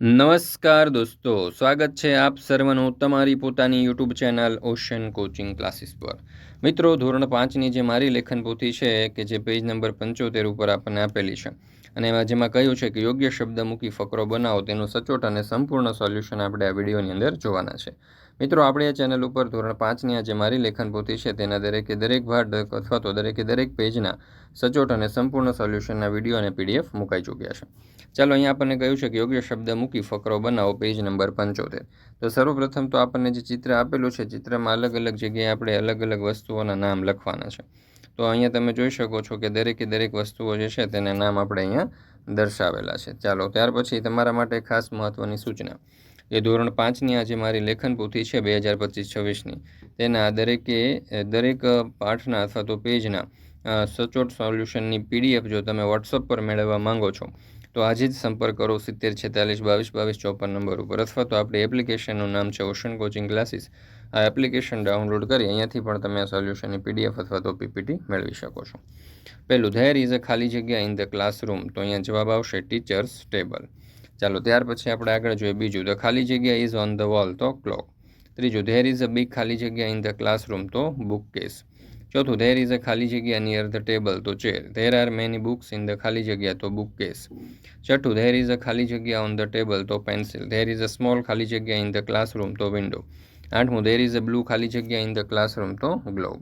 નમસ્કાર દોસ્તો, સ્વાગત છે આપ સર્વનું તમારી પોતાની YouTube channel ocean coaching classes પર। મિત્રો, ધોરણ 5ની જે મારી લેખન પોથી છે કે જે પેજ નંબર 75 ઉપર આપણને આપેલી છે અને જેમાં કહ્યું છે કે યોગ્ય શબ્દ મૂકી ફકરો બનાવો, તેનું સચોટ અને સંપૂર્ણ સોલ્યુશન આપણે આ વિડીયોની અંદર જોવાના છે। મિત્રો, આપણે આ ચેનલ ઉપર ધોરણ 5ની આ જે મારી લેખન પોથી છે તેના દરેકે દરેક ભાગ અથવા તો દરેકે દરેક પેજના સચોટ અને સંપૂર્ણ સોલ્યુશનના વિડીયો અને પીડીએફ મુકાઈ ચૂક્યા છે। ચાલો, અહીંયા આપણને કહ્યું છે કે યોગ્ય શબ્દ મૂકી ફકરો બનાવો, પેજ નંબર 75। તો સર્વપ્રથમ તો આપણને જે ચિત્ર આપેલું છે, ચિત્રમાં અલગ અલગ જગ્યાએ આપણે અલગ અલગ વસ્તુઓના નામ લખવાના છે। તો અહીંયા તમે જોઈ શકો છો કે દરેકે દરેક વસ્તુઓ જે છે તેના નામ આપણે અહીંયા દર્શાવેલા છે। ચાલો, ત્યાર પછી તમારા માટે ખાસ મહત્ત્વની સૂચના એ ધોરણ 5ની આ જે મારી લેખન પોથી છે 2025-26ની, તેના દરેક પાઠના અથવા તો પેજના સચોટ સોલ્યુશનની પીડીએફ જો તમે વોટ્સઅપ પર મેળવવા માંગો છો તો આજે જ સંપર્ક કરો 7046222254 નંબર ઉપર, અથવા તો આપણી એપ્લિકેશનનું નામ છે ઓશન કોચિંગ ક્લાસીસ। આ એપ્લિકેશન ડાઉનલોડ કરી અહીંયાથી પણ તમે આ સોલ્યુશનની પીડીએફ અથવા તો પીપીટી મેળવી શકો છો। પહેલું, ધેર ઇઝ અ ખાલી જગ્યા ઇન ધ ક્લાસરૂમ, તો અહીંયા જવાબ આવશે ટીચર્સ ટેબલ। ચાલો, ત્યાર પછી આપણે આગળ જોઈએ બીજું, ધ ખાલી જગ્યા ઇઝ ઓન ધ વોલ, તો ક્લોક। ત્રીજું, ધેર ઇઝ અ બિગ ખાલી જગ્યા ઇન ધ ક્લાસરૂમ, તો બુક કેસ। ચોથું, ધેર ઇઝ અ ખાલી જગ્યા નિયર ધ ટેબલ, તો chair. There are many books in the ખાલી જગ્યા, તો બુક કેસ। છઠ્ઠું, ધેર ઇઝ અ ખાલી જગ્યા ઓન ધ ટેબલ, તો pencil. There is a small ખાલી જગ્યા ઇન ધ ક્લાસરૂમ, તો વિન્ડો। આઠમું, ધેર ઇઝ અ બ્લુ ખાલી જગ્યા ઇન ધ ક્લાસરૂમ, તો ગ્લોબ।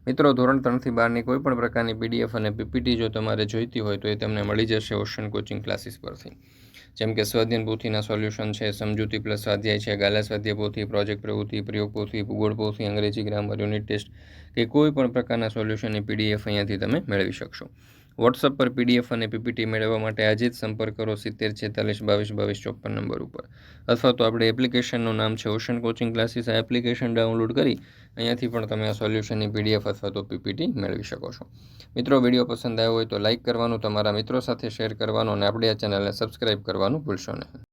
મિત્રો, ધોરણ 3થી 12ની કોઈ પણ પ્રકારની પીડીએફ અને પીપીટી જો તમારે જોઈતી હોય તો એ તમને મળી જશે ઓશન કોચિંગ ક્લાસીસ પરથી। જેમ કે સ્વાધ્યાયન પોથીના સોલ્યુશન છે, સમજૂતી પ્લસ સ્વાધ્યાય છે, ગાલા સ્વાધ્યાય પોથી, પ્રોજેક્ટ પ્રવૃત્તિ, પ્રયોગ પોથી, ભૂગોળ પોથી, અંગ્રેજી ગ્રામર, યુનિટ ટેસ્ટ કે કોઈ પણ પ્રકારના સોલ્યુશનની પીડીએફ અહીંયાથી તમે મેળવી શકશો। વોટ્સઅપ પર પીડીએફ અને પીપીટી મેળવવા માટે આજે જ સંપર્ક કરો 7046222254 નંબર ઉપર, અથવા તો આપણે એપ્લિકેશનનું નામ છે ઓશન કોચિંગ ક્લાસીસ। આ એપ્લિકેશન ડાઉનલોડ કરી અહીંયાથી પણ તમે આ સોલ્યુશનની પીડીએફ અથવા તો પીપીટી મેળવી શકો છો। મિત્રો, વિડીયો પસંદ આવ્યો હોય તો લાઇક કરવાનું, તમારા મિત્રો સાથે શેર કરવાનું અને આપણી આ ચેનલને સબસ્ક્રાઈબ કરવાનું ભૂલશો નહીં।